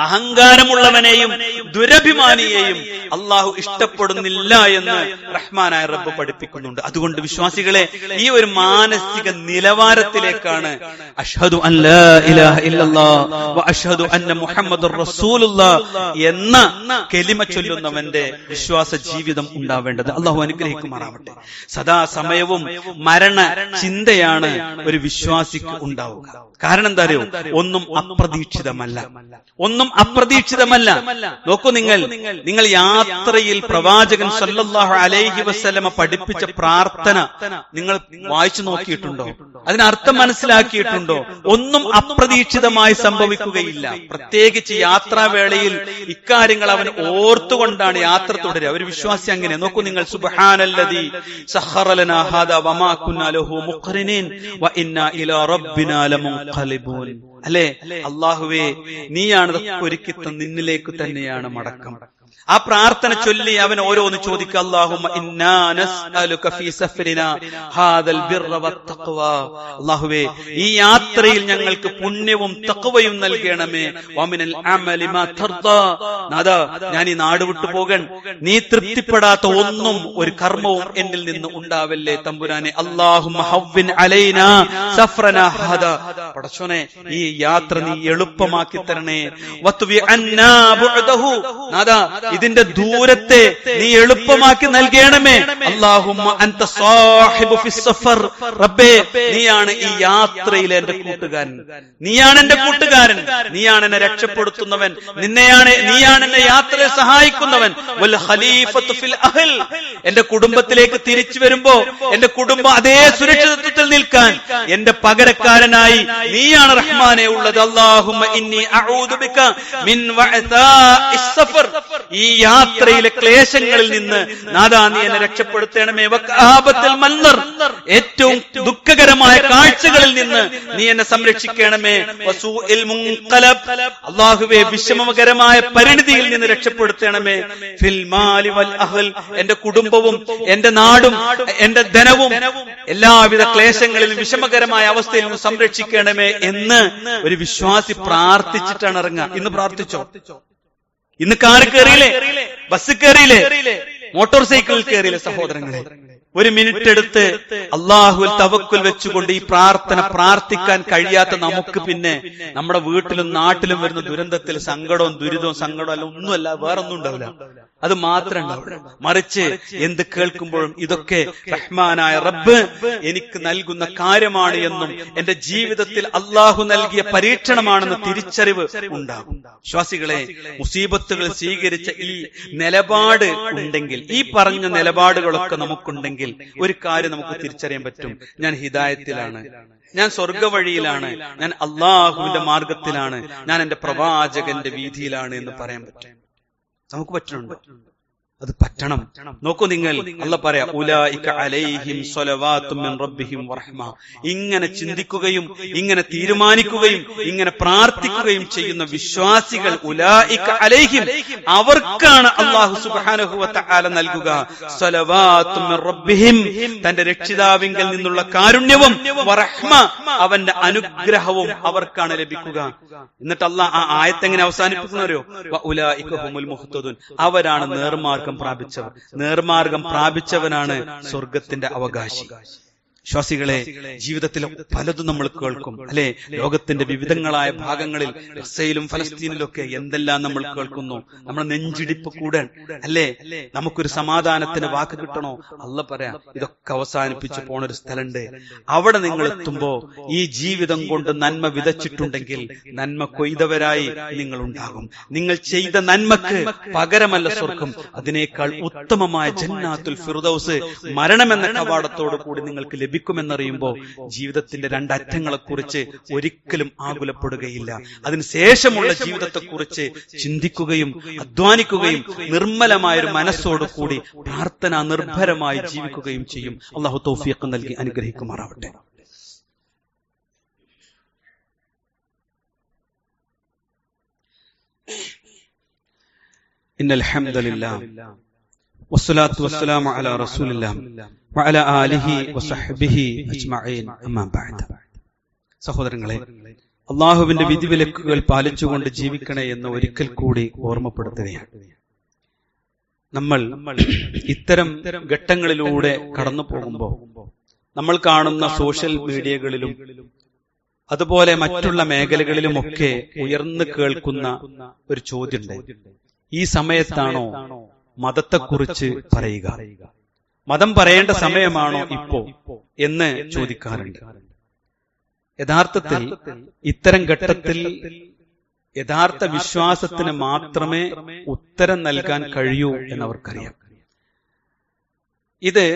അഹങ്കാരമുള്ളവനെയും ദുരഭിമാനിയെയും അള്ളാഹു ഇഷ്ടപ്പെടുന്നില്ല എന്ന് റഹ്മാനായ റബ്ബ് പഠിപ്പിക്കുന്നുണ്ട്. അതുകൊണ്ട് വിശ്വാസികളെ, ഈ ഒരു മാനസിക നിലവാരത്തിലേക്കാണ് അഷ്ഹദു അൻ ലാ ഇലാഹ ഇല്ലല്ലാഹ് വ അഷ്ഹദു അന്ന മുഹമ്മദുർ റസൂലുള്ളാഹ് എന്ന കലിമ ചൊല്ലുന്നവന്റെ വിശ്വാസ ജീവിതം ഉണ്ടാവേണ്ടത്. അള്ളാഹു അനുഗ്രഹിക്കുമാറാവട്ടെ. സദാസമയവും മരണ ചിന്തയാണ് ഒരു വിശ്വാസിക്ക് ഉണ്ടാവുക. കാരണം എന്താ അറിയോ? ഒന്നും അപ്രതീക്ഷിതമല്ല, ഒന്നും അപ്രതീക്ഷിതമല്ല. നോക്കൂ, നിങ്ങൾ യാത്രയിൽ പ്രവാചകൻ സല്ലല്ലാഹു അലൈഹി വസല്ലമ പഠിപ്പിച്ച പ്രാർത്ഥന നിങ്ങൾ വായിച്ചു നോക്കിയിട്ടുണ്ടോ? അതിനർത്ഥം മനസ്സിലാക്കിയിട്ടുണ്ടോ? ഒന്നും അപ്രതീക്ഷിതമായി സംഭവിക്കുകയില്ല. പ്രത്യേകിച്ച് യാത്രാവേളയിൽ ഇക്കാര്യങ്ങൾ അവൻ ഓർത്തുകൊണ്ടാണ് യാത്ര തുടരുക. ഒരു വിശ്വാസി അങ്ങനെ. നോക്കൂ നിങ്ങൾ, സുബ്ഹാനല്ലദീ സഖറ ലനാ ഹാദാ വമാ കുന്നാ ലഹു മുഖ്രിനീൻ വ ഇന്നാ ഇലാ റബ്ബിനാ ലമുൻഖലിബൂൻ. അല്ലെ? അള്ളാഹുവേ, നീയാണ് ഒരുക്കി നിന്നിലേക്ക് തന്നെയാണ് മടക്കം. ആ പ്രാർത്ഥന ചൊല്ലി അവൻ ഓരോന്ന് ചോദിക്കുക. അല്ലാഹുമ്മ ഇന്നാ നസ്അലുക ഫീ സഫരിനാ ഹാദൽ ബിർറ വത്തഖ്വ. അല്ലാഹുവേ, ഈ യാത്രയിൽ ഞങ്ങൾക്ക് പുണ്യവും തഖ്വയും നൽകണമേ. വമിനൽ അമലി മാ തർദാ. നാദാ, ഞാൻ ഈ നാട് വിട്ടു പോകാൻ നീ തൃപ്തിപ്പെടാത്ത ഒന്നും ഒരു കർമ്മവും എന്നിൽ നിന്ന് ഉണ്ടാവല്ലേ തമ്പുരാനെ. അല്ലാഹുമ്മ ഹവ്വിൻ അലൈനാ സഫറനാ ഹാദാ. പടച്ചോനെ, ഈ യാത്ര നീ എളുപ്പമാക്കി തരണേ. വത്വി അന്നാ ബുഅദഹു. നാദാ, ഇതിന്റെ ദൂരത്തെ നീ എളുപ്പമാക്കി നൽകണമേ. അല്ലാഹുമ്മ അൻത സാഹിബു ഫിസ് സഫർ. റബ്ബേ, നീയാണ് ഈ യാത്രയിലെ എന്റെ കൂട്ടുകാരൻ, നീയാണ് എന്റെ കൂട്ടുകാരൻ, നീയാണ് എന്നെ രക്ഷപ്പെടുത്തുന്നവൻ, നീയാണ് എന്നെ യാത്രയിൽ സഹായിക്കുന്നവൻ. വൽ ഖലീഫത്തു ഫിൽ അഹ്ൽ. എന്റെ കുടുംബത്തിലേക്ക് തിരിച്ചു വരുമ്പോ എന്റെ കുടുംബം അതേ സുരക്ഷിതത്വത്തിൽ നിൽക്കാൻ എന്റെ പകരക്കാരനായി നീയാണ് റഹ്മാനെ ഉള്ളത്. അല്ലാഹുമ്മ ഇന്നി അഊദു ബിക മിൻ വഅതാഇസ് സഫർ. ഈ യാത്രയിലെ ക്ലേശങ്ങളിൽ നിന്ന് നാദാ നീ എന്നെ രക്ഷപ്പെടുത്തണമേ. വഖാബത്തുൽ മൻദർ. ഏറ്റവും ദുഃഖകരമായ കാഴ്ചകളിൽ നിന്ന് നീ എന്നെ സംരക്ഷിക്കണമേ. വസൂഇൽ മുൻഖലബ്. അല്ലാഹുവേ, വിഷമകരമായ പരിണിതിയിൽ നിന്ന് രക്ഷപ്പെടുത്തണമേ. ഫിൽ മാലി വൽ അഹ്ൽ. എന്റെ കുടുംബവും എന്റെ നാടും എന്റെ ധനവും എല്ലാവിധ ക്ലേശങ്ങളിലും വിഷമകരമായ അവസ്ഥയിൽ നിന്ന് സംരക്ഷിക്കണമേ എന്ന് ഒരു വിശ്വാസി പ്രാർത്ഥിച്ചിട്ടാണ് ഇറങ്ങുക. ഇന്ന് പ്രാർത്ഥിച്ചോ? ഇന്ന് കാറ് കയറിയില്ലേ? ബസ് കയറിയില്ലേ? മോട്ടോർ സൈക്കിളിൽ കയറിയില്ലേ? സഹോദരങ്ങളെ, ഒരു മിനിറ്റ് എടുത്ത് അള്ളാഹുവിൽ തവക്കുൽ വെച്ചുകൊണ്ട് ഈ പ്രാർത്ഥന പ്രാർത്ഥിക്കാൻ കഴിയാത്ത നമുക്ക് പിന്നെ നമ്മുടെ വീട്ടിലും നാട്ടിലും വരുന്ന ദുരന്തത്തിൽ സങ്കടവും ദുരിതവും സങ്കടവും അല്ല ഒന്നുമല്ല, വേറൊന്നും ഉണ്ടാവില്ല. അത് മാത്രം ഉണ്ടാവില്ല. മറിച്ച് എന്ത് കേൾക്കുമ്പോഴും ഇതൊക്കെ റഹ്മാനായ റബ്ബ് എനിക്ക് നൽകുന്ന കാര്യമാണ് എന്നും എന്റെ ജീവിതത്തിൽ അള്ളാഹു നൽകിയ പരീക്ഷണമാണെന്ന് തിരിച്ചറിവ് ഉണ്ടാകും. വിശ്വാസികളെ, മുസീബത്തുകൾ സ്വീകരിച്ച ഈ നിലപാട് ഉണ്ടെങ്കിൽ, ഈ പറഞ്ഞ നിലപാടുകളൊക്കെ നമുക്കുണ്ടെങ്കിൽ ഒരു കാര്യം നമുക്ക് തിരിച്ചറിയാൻ പറ്റും. ഞാൻ ഹിദായത്തിലാണ്, ഞാൻ സ്വർഗവഴിയിലാണ്, ഞാൻ അള്ളാഹുവിന്റെ മാർഗത്തിലാണ്, ഞാൻ എന്റെ പ്രവാചകന്റെ വീതിയിലാണ് എന്ന് പറയാൻ പറ്റും. നമുക്ക് പറ്റുന്നുണ്ട്? അത് പറ്റണം. നോക്കൂ നിങ്ങൾ, അല്ലാഹ് പറയാ ഉലൈക അലൈഹിം സ്വലവാത്തും മിൻ റബ്ബിഹിം വറഹ്മ. ഇങ്ങനെ ചിന്തിക്കുകയും ഇങ്ങനെ തീരുമാനിക്കുകയും ഇങ്ങനെ പ്രാർത്ഥിക്കുകയും ചെയ്യുന്ന വിശ്വാസികൾ, ഉലൈക അലൈഹിം, അവർക്കാണ് അല്ലാഹു സുബ്ഹാനഹു വ തആല നൽകുക സ്വലവാത്തും മിൻ റബ്ബിഹിം, തന്റെ രക്ഷിതാവിങ്കൽ നിന്നുള്ള കാരുണ്യവും വറഹ്മ, അവന്റെ അനുഗ്രഹവും അവർക്കാണ് ലഭിക്കുക. എന്നിട്ട് അല്ലാഹ് ആ ആയത്ത് എങ്ങനെ അവസാനിപ്പിക്കുന്നവരോ, ഉലൈക ഹുമുൽ മുഹ്തദൂൻ, അവരാണ് നേർമാർഗം പ്രാപിച്ചവർ. നേർമാർഗം പ്രാപിച്ചവനാണ് സ്വർഗത്തിന്റെ അവകാശി. വിശ്വാസികളെ, ജീവിതത്തിൽ പലതും നമ്മൾ കേൾക്കും, അല്ലെ? ലോകത്തിന്റെ വിവിധങ്ങളായ ഭാഗങ്ങളിൽ, ഗസയിലും ഫലസ്തീനിലൊക്കെ എന്തെല്ലാം നമ്മൾ കേൾക്കുന്നു. നമ്മുടെ നെഞ്ചിടിപ്പ് കൂടാൻ, അല്ലെ? നമുക്കൊരു സമാധാനത്തിന് വാക്ക് കിട്ടണോ? അല്ലാഹ് പറയാ, ഇതൊക്കെ അവസാനിപ്പിച്ചു പോണ ഒരു സ്ഥലമുണ്ട്. അവിടെ നിങ്ങൾ എത്തുമ്പോ ഈ ജീവിതം കൊണ്ട് നന്മ വിതച്ചിട്ടുണ്ടെങ്കിൽ നന്മ കൊയ്തവരായി നിങ്ങൾ ഉണ്ടാകും. നിങ്ങൾ ചെയ്ത നന്മക്ക് പകരമല്ല സ്വർഗം, അതിനേക്കാൾ ഉത്തമമായ ജന്നാത്തുൽ ഫിർദൗസ് മരണമെന്ന കവാടത്തോടു കൂടി നിങ്ങൾക്ക് ലഭിക്കുമെന്നറിയുമ്പോൾ ജീവിതത്തിന്റെ രണ്ടറ്റങ്ങളെക്കുറിച്ച് ഒരിക്കലും ആകുലപ്പെടുകയില്ല. അതിനുശേഷമുള്ള ജീവിതത്തെക്കുറിച്ച് ചിന്തിക്കുകയും അധ്വാനിക്കുകയും നിർമ്മലമായൊരു മനസ്സോടുകൂടി പ്രാർത്ഥന നിർഭരമായി ജീവിക്കുകയും ചെയ്യും. അല്ലാഹു തൗഫീഖ് നൽകി അനുഗ്രഹിക്കുമാറാവട്ടെ. ഇന്നൽ ഹംദലില്ലാഹ് വസ്സലാത്തു വസ്സലാമു അലാ റസൂലില്ലാഹ് വഅലാ ആലിഹി വസഹ്ബിഹി അജ്മഈൻ, അമ്മാ ബഅദ്. സഹോദരങ്ങളെ, അല്ലാഹുവിന്റെ വിധിവിലക്കുകൾ പാലിച്ചുകൊണ്ട് ജീവിക്കണേ എന്ന് ഒരിക്കൽ കൂടി ഓർമ്മപ്പെടുത്തുകയാണ്. നമ്മൾ ഇത്തരം ഘട്ടങ്ങളിലൂടെ കടന്നു പോകുമ്പോൾ നമ്മൾ കാണുന്ന സോഷ്യൽ മീഡിയകളിലും അതുപോലെ മറ്റുള്ള മേഖലകളിലുമൊക്കെ ഉയർന്നു കേൾക്കുന്ന ഒരു ചോദ്യമുണ്ട്: ഈ സമയത്താണോ മതത്തെക്കുറിച്ച് പറയുക? മതം പറയേണ്ട സമയമാണോ ഇപ്പോ എന്ന് ചോദിക്കാറുണ്ട്. യഥാർത്ഥത്തിൽ ഇത്തരം ഘട്ടത്തിൽ യഥാർത്ഥ വിശ്വാസത്തിന് മാത്രമേ ഉത്തരം നൽകാൻ കഴിയൂ എന്നവർക്കറിയാം. ഇത്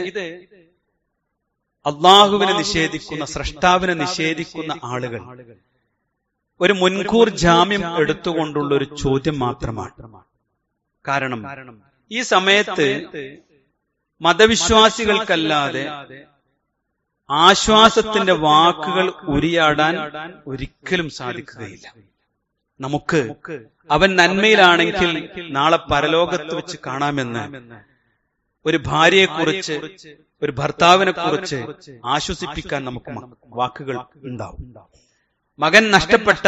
അള്ളാഹുവിനെ നിഷേധിക്കുന്ന, സ്രഷ്ടാവിനെ നിഷേധിക്കുന്ന ആളുകൾ ഒരു മുൻകൂർ ജാമ്യം എടുത്തുകൊണ്ടുള്ള ഒരു ചോദ്യം മാത്രമാണ്. കാരണം ഈ സമയത്ത് മതവിശ്വാസികൾക്കല്ലാതെ ആശ്വാസത്തിന്റെ വാക്കുകൾ ഉരിയാടാൻ ഒരിക്കലും സാധിക്കുകയില്ല. നമുക്ക് അവൻ നന്മയിലാണെങ്കിൽ നാളെ പരലോകത്ത് വെച്ച് കാണാമെന്ന് ഒരു ഭാര്യയെക്കുറിച്ച്, ഒരു ഭർത്താവിനെ കുറിച്ച് ആശ്വസിപ്പിക്കാൻ നമുക്ക് വാക്കുകൾ ഉണ്ടാവും. മകൻ നഷ്ടപ്പെട്ട,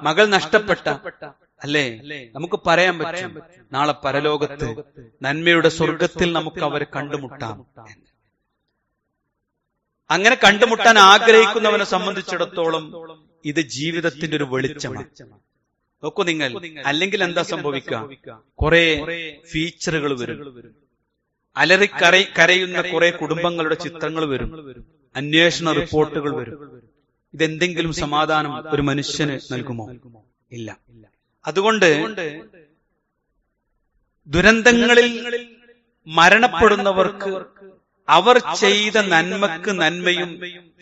മകൾ നഷ്ടപ്പെട്ട, അല്ലേ, നമുക്ക് പറയാൻ പറ്റും നാളെ പരലോകത്ത് നന്മയുടെ സ്വർഗത്തിൽ നമുക്ക് അവരെ കണ്ടുമുട്ടാം. അങ്ങനെ കണ്ടുമുട്ടാൻ ആഗ്രഹിക്കുന്നവനെ സംബന്ധിച്ചിടത്തോളം ഇത് ജീവിതത്തിന്റെ ഒരു വെളിച്ചമാണ്. നോക്കൂ നിങ്ങൾ, അല്ലെങ്കിൽ എന്താ സംഭവിക്കുക? കുറെ ഫീച്ചറുകൾ വരും, കരയുന്ന കുറെ കുടുംബങ്ങളുടെ ചിത്രങ്ങൾ വരും, അന്വേഷണ റിപ്പോർട്ടുകൾ വരും. ഇതെന്തെങ്കിലും സമാധാനം ഒരു മനുഷ്യന് നൽകുമോ? ഇല്ല. അതുകൊണ്ട് ദുരന്തങ്ങളിൽ മരണപ്പെടുന്നവർക്ക് അവർ ചെയ്ത നന്മക്ക് നന്മയും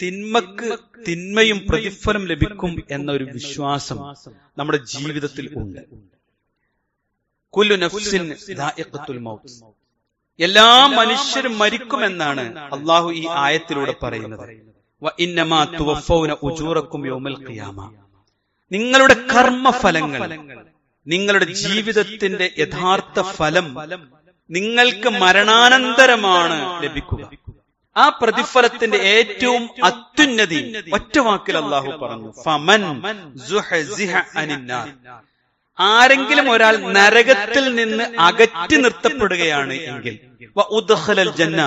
തിന്മക്ക് തിന്മയും പ്രതിഫലം ലഭിക്കും എന്നൊരു വിശ്വാസം നമ്മുടെ ജീവിതത്തിൽ ഉണ്ട്. കുല്ലു നഫ്സിൻ ദാഇഖത്തുൽ മൗത്ത്, എല്ലാ മനുഷ്യരും മരിക്കുമെന്നാണ് അള്ളാഹു ഈ ആയത്തിലൂടെ പറയുന്നത്. വ ഇന്നമാ തുവഫൗന ഉജൂറക്കും യൗമൽ ഖിയാമ, നിങ്ങളുടെ കർമ്മഫലങ്ങൾ, നിങ്ങളുടെ ജീവിതത്തിന്റെ യഥാർത്ഥ ഫലം നിങ്ങൾക്ക് മരണാനന്തരമാണ് ലഭിക്കുക. ആ പ്രതിഫലത്തിന്റെ ഏറ്റവും അത്യുന്നതി ഒറ്റ വാക്കിൽ അള്ളാഹു പറഞ്ഞു, ഫമൻ സുഹ്സിഹ അനിന്നാർ, ആരെങ്കിലും ഒരാൾ നരകത്തിൽ നിന്ന് അകറ്റി നിർത്തപ്പെടുകയാണ് എങ്കിൽ, വ ഉദ്ഖലൽ ജന്ന,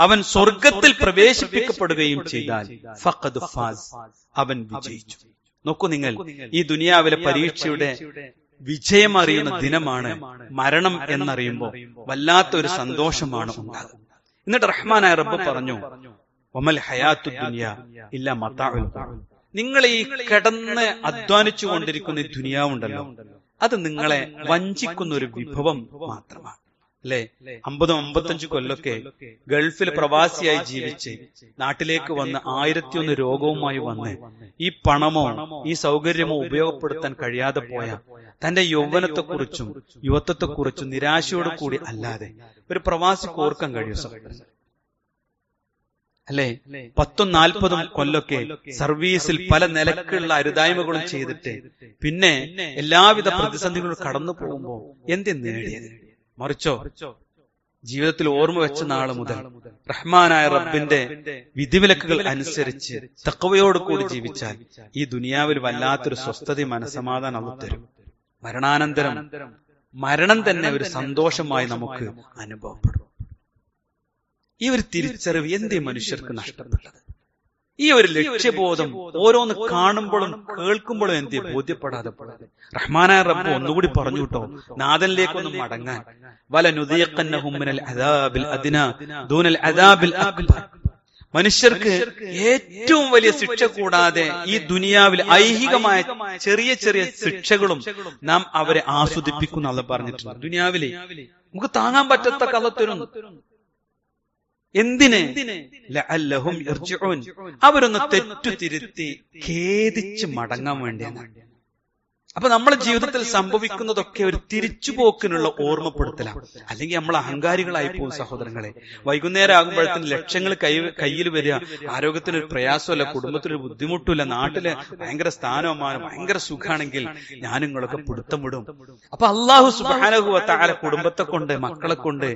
അവൻ സ്വർഗത്തിൽ പ്രവേശിപ്പിക്കപ്പെടുകയും ചെയ്താൽ, ഫഖദ് ഫാസ്, അവൻ വിജയിച്ചു. നോക്കൂ നിങ്ങൾ, ഈ ദുനിയാവിലെ പരീക്ഷയുടെ വിജയം അറിയുന്ന ദിനമാണ് മരണം എന്നറിയുമ്പോൾ വല്ലാത്തൊരു സന്തോഷമാണ് ഉണ്ടാകുന്നത്. എന്നിട്ട് റഹ്മാനായ റബ്ബ് പറഞ്ഞു, വമൽ ഹയാത്തു ദുനിയ ഇല്ലാ മതാഉൽ ഖുറൂർ, നിങ്ങൾ ഈ കിടന്ന് അധ്വാനിച്ചു കൊണ്ടിരിക്കുന്ന ഈ ദുനിയാവുണ്ടല്ലോ, അത് നിങ്ങളെ വഞ്ചിക്കുന്ന ഒരു വിഭവം മാത്രമാണ്. അല്ലെ, 50-55 കൊല്ലൊക്കെ ഗൾഫിൽ പ്രവാസിയായി ജീവിച്ച് നാട്ടിലേക്ക് വന്ന് 1001 രോഗവുമായി വന്ന് ഈ പണമോ ഈ സൗകര്യമോ ഉപയോഗപ്പെടുത്താൻ കഴിയാതെ പോയ തന്റെ യൗവനത്തെക്കുറിച്ചും യുവത്വത്തെക്കുറിച്ചും നിരാശയോട് കൂടി അല്ലാതെ ഒരു പ്രവാസിക്ക് ഓർക്കാൻ കഴിയും സഹോദരൻ? അല്ലെ, 10-40 കൊല്ലൊക്കെ സർവീസിൽ പല നിലക്കുള്ള അരുതായ്മകളും ചെയ്തിട്ട് പിന്നെ എല്ലാവിധ പ്രതിസന്ധികളും കടന്നു പോകുമ്പോ എന്ത് നേടിയത്? മറിച്ചോ ജീവിതത്തിൽ ഓർമ്മ വെച്ച നാള് മുതൽ റഹ്മാനായ റബ്ബിന്റെ വിധിവിലക്കുകൾ അനുസരിച്ച് തഖ്വയോട് കൂടി ജീവിച്ചാൽ ഈ ദുനിയാവിൽ വല്ലാത്തൊരു സ്വസ്ഥത മനസ്സമാധാനം അള്ളാഹു തരും. മരണാനന്തരം മരണം തന്നെ ഒരു സന്തോഷമായി നമുക്ക് അനുഭവപ്പെടും. ഈ ഒരു തിരിച്ചറിവ് എന്തേ മനുഷ്യർക്ക് നഷ്ടപ്പെട്ടത്? ഈ ഒരു ലക്ഷ്യബോധം ഓരോന്ന് കാണുമ്പോഴും കേൾക്കുമ്പോഴും എന്തേ ബോധ്യപ്പെടാതെ പോയത്? റഹ്മാനായ റബ്ബ് ഒന്നുകൂടി പറഞ്ഞു കേട്ടോ, നാഥനിലേക്കൊന്നും മടങ്ങാൻ, വലനുദീഖന്നഹും മിനൽ അദാബിൽ അദ്നാ ദൂനൽ അദാബിൽ അക്ബർ, മനുഷ്യർക്ക് ഏറ്റവും വലിയ ശിക്ഷ കൂടാതെ ഈ ദുനിയാവിൽ ഐഹികമായ ചെറിയ ചെറിയ ശിക്ഷകളും നാം അവരെ ആസ്വദിപ്പിക്കുന്ന അള്ളാഹ് പറഞ്ഞിട്ടുണ്ട്. ദുനിയാവിലെ നമുക്ക് താങ്ങാൻ പറ്റാത്ത കള്ളത്തരും എന്തിന്? ലഅല്ലഹും യർജിഊൻ, അവരൊന്ന് തെറ്റുതിരുത്തി ഖേദിച്ച് മടങ്ങാൻ വേണ്ടിയാണ്. അപ്പൊ നമ്മുടെ ജീവിതത്തിൽ സംഭവിക്കുന്നതൊക്കെ ഒരു തിരിച്ചുപോക്കിനുള്ള ഓർമ്മപ്പെടുത്തലാണ്. അല്ലെങ്കിൽ നമ്മൾ അഹങ്കാരികളായി പോകും സഹോദരങ്ങളെ. വൈകുന്നേരം ആകുമ്പോഴത്തേന് ലക്ഷങ്ങൾ കയ്യിൽ വരിക, ആരോഗ്യത്തിനൊരു പ്രയാസമല്ല, കുടുംബത്തിനൊരു ബുദ്ധിമുട്ടില്ല, നാട്ടില് ഭയങ്കര സ്ഥാനമാനം, ഭയങ്കര സുഖാണെങ്കിൽ ഞാൻ നിങ്ങളൊക്കെ പിടുത്തം വിടും. അപ്പൊ അല്ലാഹു സുബ്ഹാനഹു വ തആല കുടുംബത്തെ കൊണ്ട്, മക്കളെ കൊണ്ട്,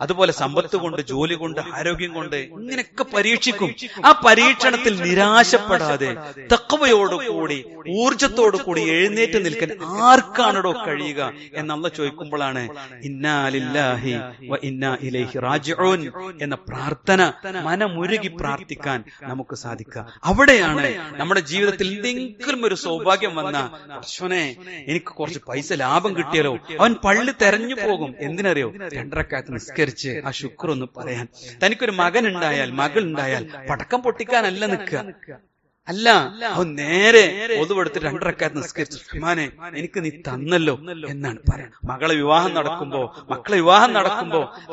അതുപോലെ സമ്പത്ത് കൊണ്ട്, ജോലി കൊണ്ട്, ആരോഗ്യം കൊണ്ട് ഇങ്ങനെയൊക്കെ പരീക്ഷിക്കും. ആ പരീക്ഷണത്തിൽ നിരാശപ്പെടാതെ തഖ്വയോടുകൂടി ഊർജത്തോടുകൂടി എഴുന്നേറ്റ് നിൽക്കാൻ ആർക്കാണോ കഴിയുക എന്നല്ല ചോദിക്കുമ്പോഴാണ് ഇന്നാ ലില്ലാഹി വ ഇന്നാ ഇലൈഹി റാജിഊൻ എന്ന പ്രാർത്ഥന മനമുരുകി പ്രാർത്ഥിക്കാൻ നമുക്ക് സാധിക്കുക. അവിടെയാണ് നമ്മുടെ ജീവിതത്തിൽ എന്തെങ്കിലും ഒരു സൗഭാഗ്യം വന്ന, പടച്ചോനെ എനിക്ക് കുറച്ച് പൈസ ലാഭം കിട്ടിയാലോ, അവൻ പള്ളി തെരഞ്ഞു പോകും. എന്തിനറിയോ? 2 റക്അത്ത് നിസ്കരിച്ച് ആ ശുക്ർ ഒന്ന് പറയാൻ. തനിക്കൊരു മകൻ ഉണ്ടായാൽ, മകൾ ഉണ്ടായാൽ പടക്കം പൊട്ടിക്കാനല്ല നിൽക്കുക, അല്ല, അവൻ നേരെ ഒതുവെടുത്ത് 2 റക്അത്ത് നിസ്കരിച്ചു, റഹ്മാനെ എനിക്ക് നീ തന്നല്ലോ എന്നാണ് പറയുന്നത്. മക്കളെ വിവാഹം നടക്കുമ്പോ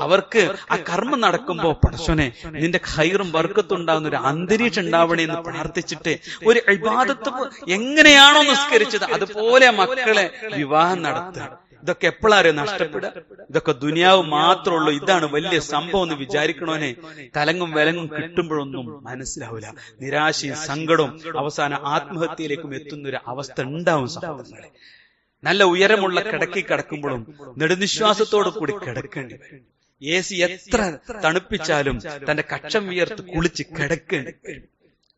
അവർക്ക് ആ കർമ്മം നടക്കുമ്പോ, പടച്ചോനെ നിന്റെ ഖൈറും ബർക്കത്തും ഉണ്ടാകുന്ന ഒരു അന്തരീക്ഷം ഉണ്ടാവണേ എന്ന് പ്രാർത്ഥിച്ചിട്ട് ഒരു ഇബാദത്ത് എങ്ങനെയാണോ നിസ്കരിച്ചത് അതുപോലെ മക്കളെ വിവാഹം നടത്തുക. ഇതൊക്കെ എപ്പോഴാരും നഷ്ടപ്പെടുക? ഇതൊക്കെ ദുനിയാവ് മാത്രമേ ഉള്ളൂ, ഇതാണ് വലിയ സംഭവം എന്ന് വിചാരിക്കണോനെ തലങ്ങും വിലങ്ങും കിട്ടുമ്പോഴൊന്നും മനസ്സിലാവില്ല. നിരാശയും സങ്കടവും അവസാന ആത്മഹത്യയിലേക്കും എത്തുന്നൊരു അവസ്ഥ ഉണ്ടാവും സഹോദരങ്ങളെ. നല്ല ഉയരമുള്ള കിടക്കി കിടക്കുമ്പോഴും നെടുനിശ്വാസത്തോടു കൂടി കിടക്കേണ്ടി വരും. AC എത്ര തണുപ്പിച്ചാലും തന്റെ കക്ഷം വിയർത്ത് കുളിച്ച് കിടക്കേണ്ടി വരും.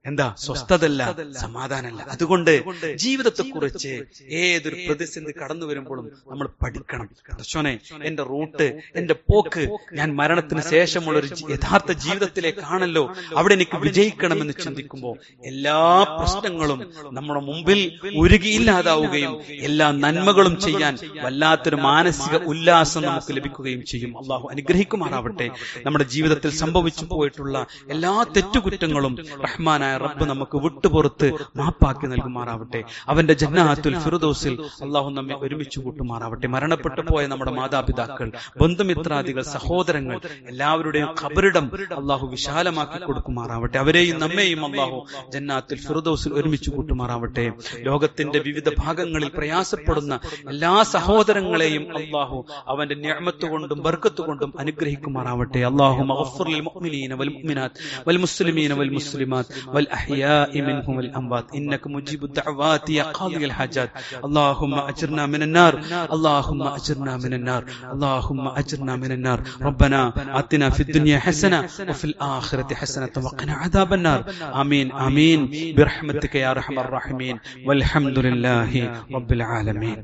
എന്താ? സ്വസ്ഥതല്ല, സമാധാനമല്ല. അതുകൊണ്ട് ജീവിതത്തെക്കുറിച്ച് ഏതൊരു പ്രതിസന്ധി കടന്നു വരുമ്പോഴും നമ്മൾ പഠിക്കണം. കർത്താവേ, എന്റെ റൂട്ട്, എന്റെ പോക്ക് ഞാൻ മരണത്തിന് ശേഷമുള്ള ഒരു യഥാർത്ഥ ജീവിതത്തിലേക്കാണല്ലോ, അവിടെ എനിക്ക് വിജയിക്കണമെന്ന് ചിന്തിക്കുമ്പോൾ എല്ലാ പ്രശ്നങ്ങളും നമ്മുടെ മുമ്പിൽ ഉരുകിയില്ലാതാവുകയും എല്ലാ നന്മകളും ചെയ്യാൻ വല്ലാത്തൊരു മാനസിക ഉല്ലാസം നമുക്ക് ലഭിക്കുകയും ചെയ്യും. അള്ളാഹു അനുഗ്രഹിക്കുമാറാവട്ടെ. നമ്മുടെ ജീവിതത്തിൽ സംഭവിച്ചു പോയിട്ടുള്ള എല്ലാ തെറ്റുകുറ്റങ്ങളും റഹ്മാനായ റബ്ബ് നമുക്ക് വിട്ടുപുറത്ത് മാപ്പാക്കി നൽകുമാറാവട്ടെ. അവന്റെ ജന്നാത്തുൽ ഫിർദൗസിൽ അള്ളാഹു നമ്മെ ഒരുമിച്ച് കൂട്ടുമാറാവട്ടെ. മരണപ്പെട്ടു പോയ നമ്മുടെ മാതാപിതാക്കൾ, ബന്ധുമിത്രാദികൾ, സഹോദരങ്ങൾ എല്ലാവരുടെയും ഖബറിടം അള്ളാഹു വിശാലമാക്കി കൊടുക്കുമാറാവട്ടെ. അവരെയും നമ്മെയും അള്ളാഹു ജന്നാത്തുൽ ഫിർദൗസിൽ ഒരുമിച്ച് കൂട്ടുമാറാവട്ടെ. ലോകത്തിന്റെ വിവിധ ഭാഗങ്ങളിൽ പ്രയാസപ്പെടുന്ന എല്ലാ സഹോദരങ്ങളെയും അള്ളാഹു അവന്റെ നിഅമത്ത് കൊണ്ടും ബർക്കത്ത് കൊണ്ടും അനുഗ്രഹിക്കുമാറാവട്ടെ. അല്ലാഹുമ്മ ഗഫിർ ലിൽ മുഅ്മിനീന വൽ മുഅ്മിനാത്ത് വൽ മുസ്ലിമീന വൽ മുസ്ലിമാത്ത് والأحياء منهم والأموات إنك مجيب الدعوات يا قاضي الحاجات اللهم أجرنا من النار اللهم أجرنا من النار اللهم أجرنا من النار ربنا آتنا في الدنيا حسنة وفي الآخرة حسنة وقنا عذاب النار آمين آمين برحمتك يا أرحم الراحمين والحمد لله رب العالمين.